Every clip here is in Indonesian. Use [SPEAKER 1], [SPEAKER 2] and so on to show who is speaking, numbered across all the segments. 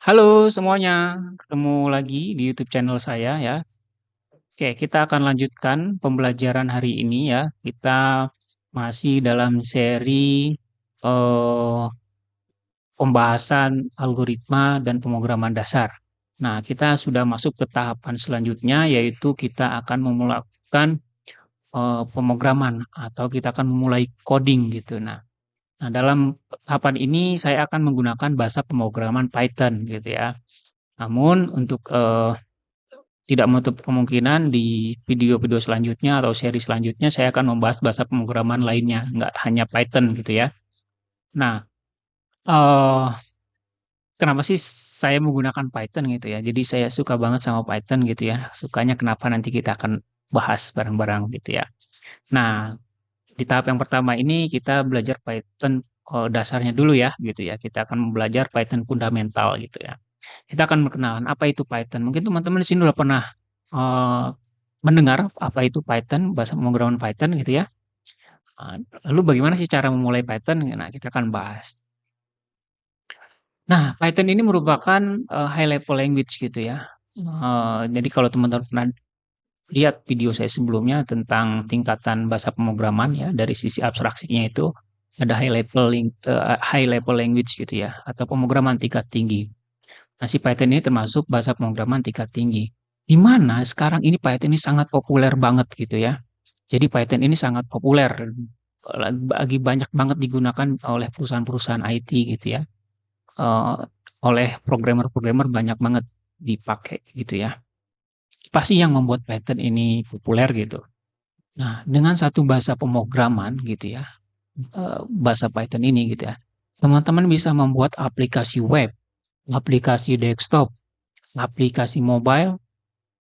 [SPEAKER 1] Halo semuanya, ketemu lagi di YouTube channel saya ya. Oke, kita akan lanjutkan pembelajaran hari ini ya. Kita masih dalam seri eh, pembahasan algoritma dan pemrograman dasar. Nah, kita sudah masuk ke tahapan selanjutnya, yaitu kita akan memulakan pemrograman atau kita akan memulai coding gitu. Nah, dalam tahapan ini saya akan menggunakan bahasa pemrograman Python gitu ya. Namun untuk tidak menutup kemungkinan di video-video selanjutnya atau seri selanjutnya saya akan membahas bahasa pemrograman lainnya, nggak hanya Python gitu ya. Nah, eh kenapa sih saya menggunakan Python gitu ya? Jadi saya suka banget sama Python gitu ya. Sukanya kenapa nanti kita akan bahas bareng-bareng gitu ya. Nah, di tahap yang pertama ini kita belajar Python dasarnya dulu ya gitu ya. Kita akan belajar Python fundamental gitu ya. Kita akan perkenalan apa itu Python. Mungkin teman-teman di sini udah pernah eh, mendengar apa itu Python, bahasa pemrograman Python gitu ya. Ah, Lalu bagaimana sih cara memulai Python? Nah, kita akan bahas. Nah, Python ini merupakan high level language gitu ya. Jadi kalau teman-teman pernah lihat video saya sebelumnya tentang tingkatan bahasa pemrograman ya dari sisi abstraksinya itu ada high level language gitu ya atau pemrograman tingkat tinggi. Nah, si Python ini termasuk bahasa pemrograman tingkat tinggi. Di mana sekarang ini Python ini sangat populer banget gitu ya. Jadi Python ini sangat populer, bagi banyak banget digunakan oleh perusahaan-perusahaan IT gitu ya. Eh, Oleh programmer-programmer banyak banget dipakai gitu ya. Pasti yang membuat Python ini populer gitu. Nah, dengan satu bahasa pemrograman gitu ya, bahasa Python ini gitu ya, teman-teman bisa membuat aplikasi web, aplikasi desktop, aplikasi mobile,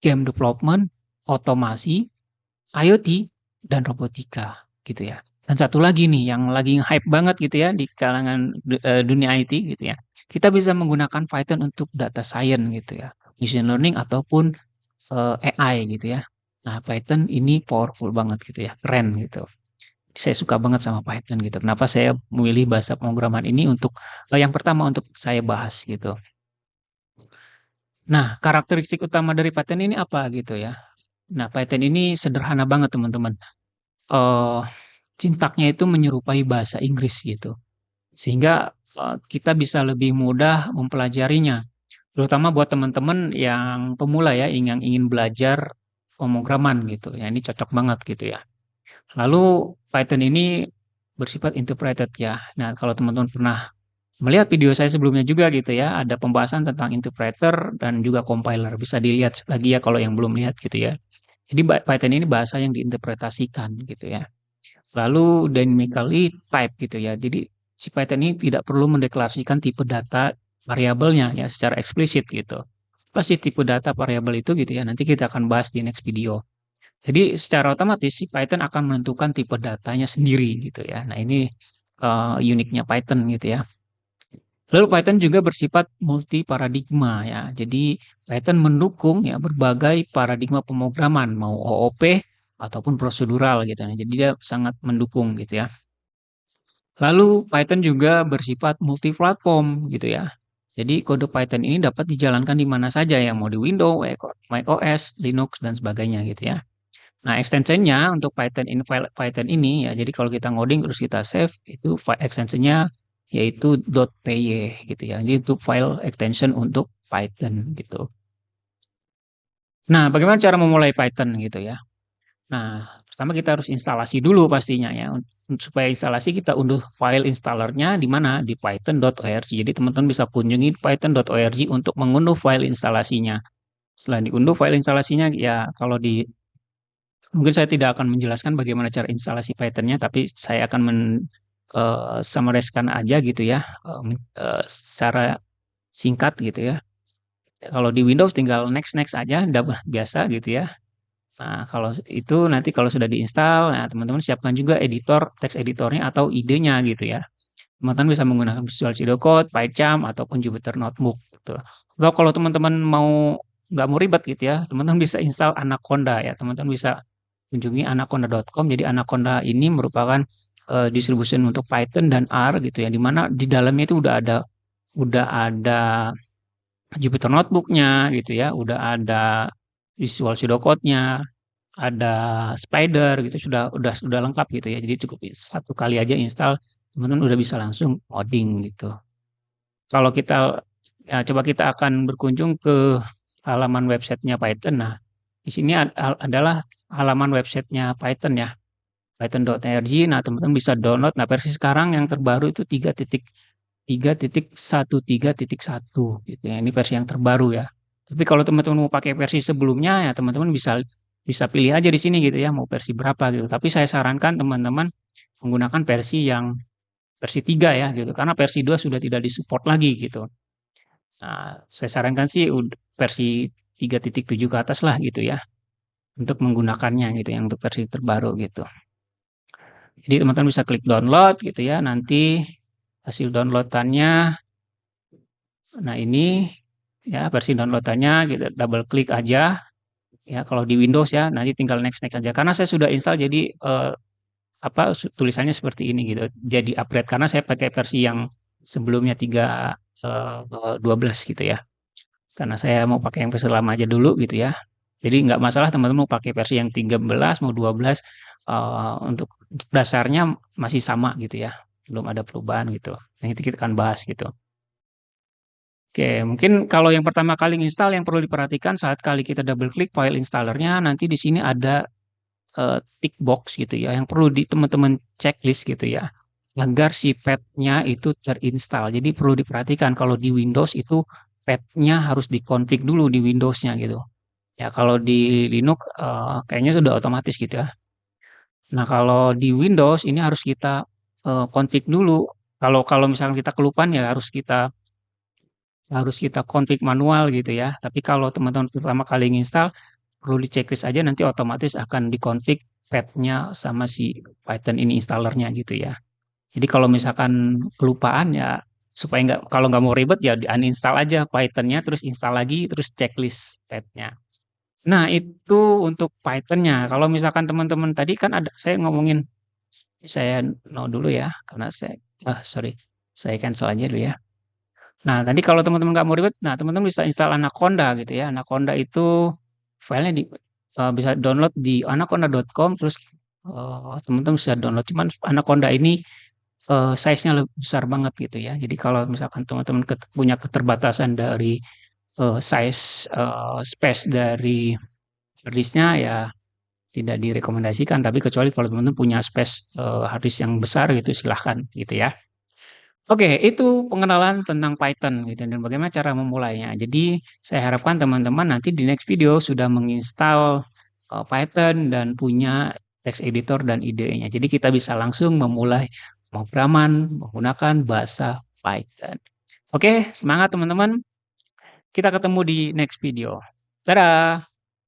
[SPEAKER 1] game development, otomasi, IoT, dan robotika gitu ya. Dan satu lagi nih yang lagi hype banget gitu ya di kalangan dunia IT gitu ya. Kita bisa menggunakan Python untuk data science gitu ya, machine learning ataupun AI gitu ya. Nah, Python ini powerful banget gitu ya, keren gitu. Saya suka banget sama Python gitu. Kenapa saya memilih bahasa pemrograman ini untuk yang pertama untuk saya bahas gitu. Nah, karakteristik utama dari Python ini apa gitu ya? Nah, Python ini sederhana banget teman-teman. eh Sintaknya itu menyerupai bahasa Inggris gitu. Sehingga kita bisa lebih mudah mempelajarinya. Terutama buat teman-teman yang pemula ya, yang ingin belajar pemrograman gitu. Ya, ini cocok banget gitu ya. Lalu Python ini bersifat interpreted ya. Nah, kalau teman-teman pernah melihat video saya sebelumnya juga gitu ya, ada pembahasan tentang interpreter dan juga compiler. Bisa dilihat lagi ya kalau yang belum lihat gitu ya. Jadi Python ini bahasa yang diinterpretasikan gitu ya. Lalu dynamically type gitu ya. Jadi si Python ini tidak perlu mendeklarasikan tipe data variabelnya ya secara eksplisit gitu. Apa sih tipe data variabel itu gitu ya. Nanti kita akan bahas di next video. Jadi secara otomatis si Python akan menentukan tipe datanya sendiri gitu ya. Nah, ini uniknya Python gitu ya. Lalu Python juga bersifat multi paradigma ya. Jadi Python mendukung ya berbagai paradigma pemrograman mau OOP ataupun prosedural gitu. Nah, jadi dia sangat mendukung gitu ya. Lalu Python juga bersifat multi-platform gitu ya. Jadi kode Python ini dapat dijalankan di mana saja ya, mau di Windows, macOS, Linux dan sebagainya gitu ya. Nah, extensionnya untuk Python in file Python ini ya, jadi kalau kita ngoding terus kita save itu extensionnya yaitu .py gitu ya. Jadi itu file extension untuk Python gitu. Nah, bagaimana cara memulai Python gitu ya? Nah, pertama kita harus instalasi dulu pastinya ya. Supaya instalasi kita unduh file installernya di mana? Di python.org. Jadi teman-teman bisa kunjungi python.org untuk mengunduh file instalasinya. Setelah diunduh file instalasinya ya kalau di mungkin saya tidak akan menjelaskan bagaimana cara instalasi Python-nya, tapi saya akan summarize-kan aja gitu ya, secara singkat gitu ya. Kalau di Windows tinggal next next aja, udah biasa gitu ya. Nah, kalau itu nanti kalau sudah diinstal, nah teman-teman siapkan juga editor, teks editornya atau idenya gitu ya. Teman-teman bisa menggunakan Visual Studio Code, PyCharm, ataupun Jupyter Notebook gitu. Atau kalau teman-teman nggak mau ribet gitu ya, teman-teman bisa install Anaconda ya. Teman-teman bisa kunjungi anaconda.com. Jadi Anaconda ini merupakan distribution untuk Python dan R gitu ya, di mana di dalamnya itu udah ada Jupyter Notebook-nya gitu ya, udah ada Visual Studio Code-nya, ada Spider gitu, sudah lengkap gitu ya. Jadi cukup satu kali aja install, teman-teman udah bisa langsung coding gitu. Kalau kita coba kita akan berkunjung ke halaman websitenya Python. Nah, di sini adalah halaman websitenya Python ya, python.org. Nah, teman-teman bisa download. Nah, versi sekarang yang terbaru itu 3.13.1 gitu ya. Ini versi yang terbaru ya. Tapi kalau teman-teman mau pakai versi sebelumnya ya teman-teman bisa bisa pilih aja di sini gitu ya, mau versi berapa gitu. Tapi saya sarankan teman-teman menggunakan versi 3 ya gitu. Karena versi 2 sudah tidak disupport lagi gitu. Nah, saya sarankan sih versi 3.7 ke atas lah gitu ya untuk menggunakannya gitu yang untuk versi terbaru gitu. Jadi teman-teman bisa klik download gitu ya. Nanti hasil downloadannya, nah ini ya versi downloadannya gitu, double klik aja ya kalau di Windows ya. Nanti tinggal next next aja. Karena saya sudah install jadi tulisannya seperti ini gitu. Jadi upgrade karena saya pakai versi yang sebelumnya 3.12 gitu ya. Karena saya mau pakai yang versi lama aja dulu gitu ya. Jadi nggak masalah teman-teman mau pakai versi yang 13, mau 12, untuk dasarnya masih sama gitu ya. Belum ada perubahan gitu. Nanti kita akan bahas gitu. Oke, mungkin kalau yang pertama kali install yang perlu diperhatikan saat kali kita double klik file installernya, nanti di sini ada tick box gitu ya, yang perlu di teman-teman checklist gitu ya, agar si pad-nya itu terinstall. Jadi perlu diperhatikan kalau di Windows itu pad-nya harus dikonfig dulu di Windows-nya gitu. Ya kalau di Linux kayaknya sudah otomatis gitu ya. Nah kalau di Windows ini harus kita config dulu. Kalau kalau misalkan kita kelupaan ya harus kita config manual gitu ya. Tapi kalau teman-teman pertama kali install perlu di checklist aja nanti otomatis akan dikonfig path-nya sama si Python ini installernya gitu ya. Jadi kalau misalkan kelupaan ya supaya nggak kalau nggak mau ribet ya di uninstall aja Python-nya terus install lagi terus checklist path-nya. Nah, itu untuk Python-nya. Kalau misalkan teman-teman tadi kan ada saya ngomongin saya no dulu ya karena sorry. Saya cancel aja dulu ya. Nah, tadi kalau teman-teman nggak mau ribet, nah teman-teman bisa install Anaconda gitu ya. Anaconda itu filenya bisa download di anaconda.com terus teman-teman bisa download. Cuman Anaconda ini size-nya lebih besar banget gitu ya. Jadi kalau misalkan teman-teman punya keterbatasan dari size space dari harddisknya ya tidak direkomendasikan. Tapi kecuali kalau teman-teman punya space harddisk yang besar gitu silahkan gitu ya. Oke, itu pengenalan tentang Python gitu dan bagaimana cara memulainya. Jadi, saya harapkan teman-teman nanti di next video sudah menginstal Python dan punya text editor dan IDE-nya. Jadi, kita bisa langsung memulai pemrograman menggunakan bahasa Python. Oke, semangat teman-teman. Kita ketemu di next video. Dadah.